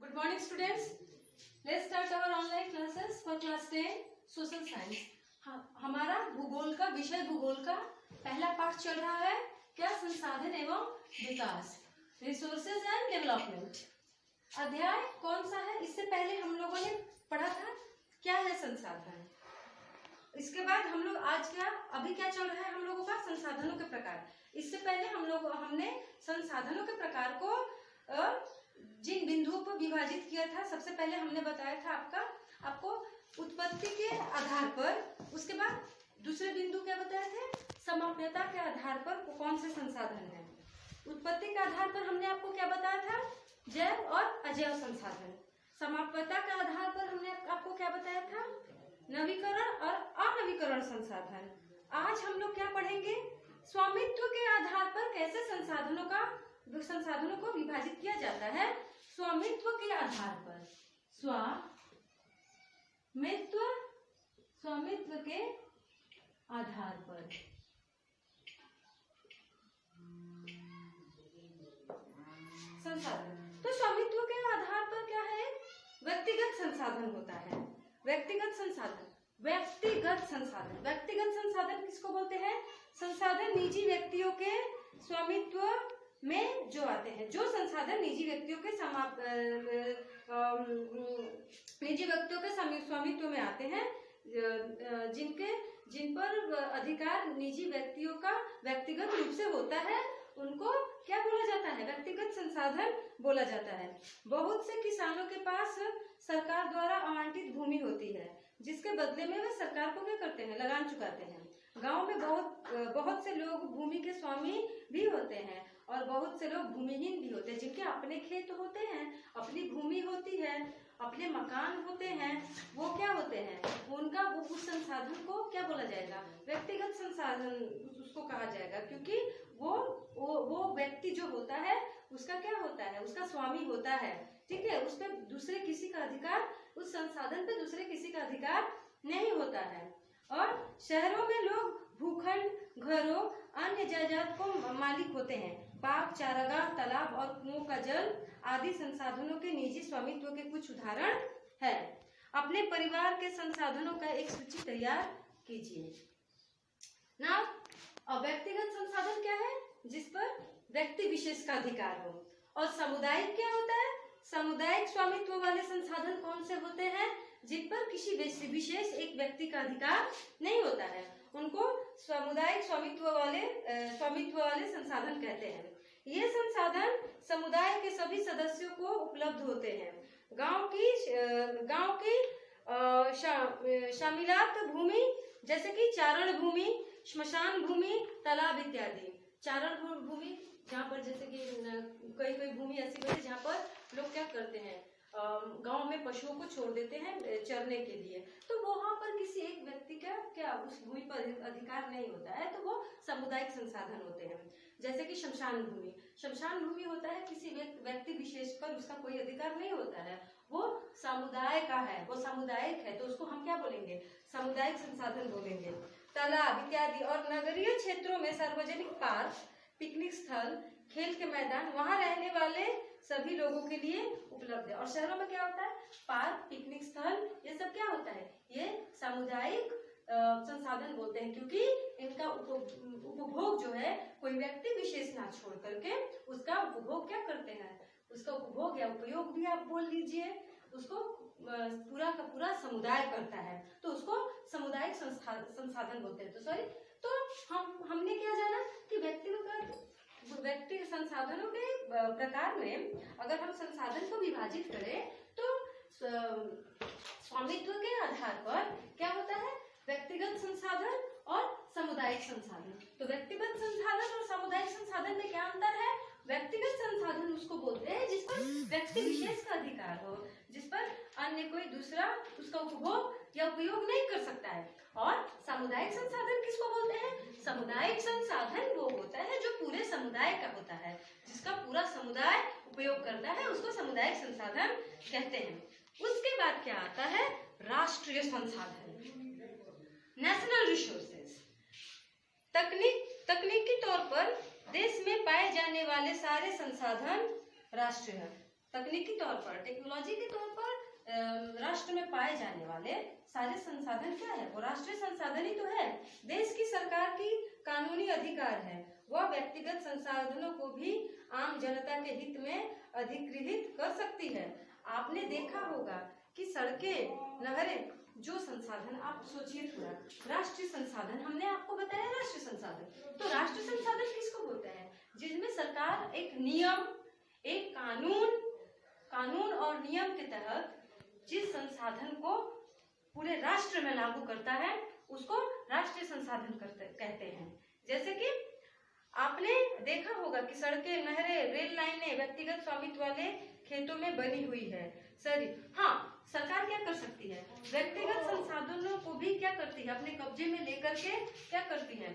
Good morning students. Let's start our online classes for class 10 social science. हमारा भूगोल का विषय भूगोल का पहला पाठ चल रहा है क्या संसाधन एवं विकास, रिसोर्सेज एंड डेवलपमेंट। अध्याय कौन सा है? इससे पहले हम लोगों ने पढ़ा था क्या है संसाधन। इसके बाद हम लोग अभी क्या चल रहा है हम लोगों का संसाधनों के प्रकार। इससे पहले हमने संसाधनों के प्रकार को जिन बिंदुओं पर विभाजित किया था, सबसे पहले हमने बताया था आपको उत्पत्ति के आधार पर, उसके बाद दूसरे बिंदु क्या बताए थे, समाप्यता के आधार पर कौन से संसाधन है। उत्पत्ति के आधार पर हमने आपको क्या बताया था, जैव और अजैव संसाधन। समाप्यता के आधार पर हमने आपको क्या बताया था, नवीकरण और अनवीकरण संसाधन। आज हम लोग क्या पढ़ेंगे, स्वामित्व के आधार पर कैसे संसाधनों को विभाजित किया जाता है। स्वामित्व के आधार पर, स्वामित्व के आधार पर संसाधन। तो स्वामित्व के आधार पर क्या है, व्यक्तिगत संसाधन होता है। व्यक्तिगत संसाधन किसको बोलते हैं? संसाधन निजी व्यक्तियों के स्वामित्व में जो आते हैं, जो संसाधन निजी व्यक्तियों के स्वामित्व में आते हैं, जिन पर अधिकार निजी व्यक्तियों का व्यक्तिगत रूप से होता है, उनको क्या बोला जाता है, व्यक्तिगत संसाधन बोला जाता है। बहुत से किसानों के पास सरकार द्वारा आवंटित भूमि होती है, जिसके बदले में वे सरकार को क्या करते हैं, लगान चुकाते हैं। गांव में बहुत से लोग भूमि के स्वामी भी होते हैं और बहुत से लोग भूमिहीन भी होते हैं, जिनके अपने खेत होते हैं, अपनी भूमि होती है, अपने मकान होते हैं। वो क्या होते हैं, उनका उस संसाधन को क्या बोला जाएगा, व्यक्तिगत संसाधन उसको कहा जाएगा, क्योंकि वो व्यक्ति जो होता है उसका क्या होता है, उसका स्वामी होता है। ठीक है, उस पर दूसरे किसी का अधिकार, उस संसाधन पे दूसरे किसी का अधिकार नहीं होता है। और शहरों में लोग भूखंड, घरों, अन्य जायदाद को मालिक होते हैं। बाग, चारागाह, तालाब और कुओं का जल आदि संसाधनों के निजी स्वामित्व के कुछ उदाहरण है। अपने परिवार के संसाधनों का एक सूची तैयार कीजिए। ना व्यक्तिगत संसाधन क्या है, जिस पर व्यक्ति विशेष का अधिकार हो। और सामुदायिक क्या होता है, सामुदायिक स्वामित्व वाले संसाधन कौन से होते हैं, जिन पर किसी विशेष एक व्यक्ति का अधिकार नहीं होता है, उनको सामुदायिक स्वामित्व वाले संसाधन कहते हैं। ये संसाधन समुदाय के सभी सदस्यों को उपलब्ध होते हैं। गांव की शामिलात भूमि जैसे कि चारण भूमि, श्मशान भूमि, तालाब इत्यादि। चारण भूमि जहाँ पर जैसे कि कई भूमि ऐसी होती है जहाँ पर लोग क्या करते हैं, गांव में पशुओं को छोड़ देते हैं चरने के लिए, तो वहां पर किसी एक व्यक्ति का क्या उस भूमि पर अधिकार नहीं होता है, तो वो सामुदायिक संसाधन होते हैं। जैसे कि शमशान भूमि होता है, किसी व्यक्ति विशेष पर उसका कोई अधिकार नहीं होता है, वो समुदाय का है, वो सामुदायिक है, तो उसको हम क्या बोलेंगे, सामुदायिक संसाधन बोलेंगे। तालाब इत्यादि और नगरीय क्षेत्रों में सार्वजनिक पार्क, पिकनिक स्थल, खेल के मैदान वहां रहने वाले सभी लोगों के लिए उपलब्ध है। और शहरों में क्या होता है, पार्क, पिकनिक स्थल, ये सब क्या होता है, ये सामुदायिक संसाधन बोलते हैं, क्योंकि इनका उपभोग जो है कोई व्यक्ति विशेष ना छोड़ करके उसका उपभोग क्या करते हैं, उसका उपभोग या उपयोग भी आप बोल लीजिए, उसको पूरा का पूरा समुदाय करता है, तो उसको सामुदायिक संसाधन बोलते हैं। तो हमने क्या जाना कि व्यक्ति संसाधनों के प्रकार में अगर हम संसाधन को विभाजित करें तो स्वामित्व के आधार पर क्या होता है, व्यक्तिगत संसाधन और सामुदायिक संसाधन। तो व्यक्तिगत संसाधन और सामुदायिक संसाधन में क्या अंतर है, व्यक्तिगत संसाधन उसको बोलते हैं जिस पर व्यक्ति विशेष का अधिकार हो, जिस पर अन्य कोई दूसरा उसका उपभोग या उपयोग नहीं कर सकता है। और सामुदायिक संसाधन किसको बोलते हैं, सामुदायिक संसाधन वो होता है जो पूरे समुदाय का होता है, जिसका पूरा समुदाय उपयोग करता है, उसको सामुदायिक संसाधन कहते हैं। उसके बाद क्या आता है, राष्ट्रीय संसाधन, नेशनल रिसोर्सेज। तकनीकी तौर पर देश में पाए जाने वाले सारे संसाधन राष्ट्रीय है। तकनीकी तौर पर, टेक्नोलॉजी के तौर पर राष्ट्र में पाए जाने वाले सारे संसाधन क्या है? वो राष्ट्रीय संसाधन ही तो है। देश की सरकार की कानूनी अधिकार है, वह व्यक्तिगत संसाधनों को भी आम जनता के हित में अधिग्रहित कर सकती है। आपने देखा होगा कि सड़कें, नहरें, जो संसाधन, आप सोचिए थोड़ा, राष्ट्रीय संसाधन, हमने आपको बताया राष्ट्रीय संसाधन। तो राष्ट्रीय संसाधन किसको बोलते हैं? जिसमें सरकार एक नियम, एक कानून और नियम के तहत जिस संसाधन को पूरे राष्ट्र में लागू करता है उसको राष्ट्रीय संसाधन कहते हैं। जैसे कि आपने देखा होगा कि सड़कें, नहरें, रेल लाइनें व्यक्तिगत स्वामित्व वाले खेतों में बनी हुई है। हाँ, सरकार क्या कर सकती है? व्यक्तिगत संसाधनों को भी क्या करती है? अपने कब्जे में लेकर के क्या करती है?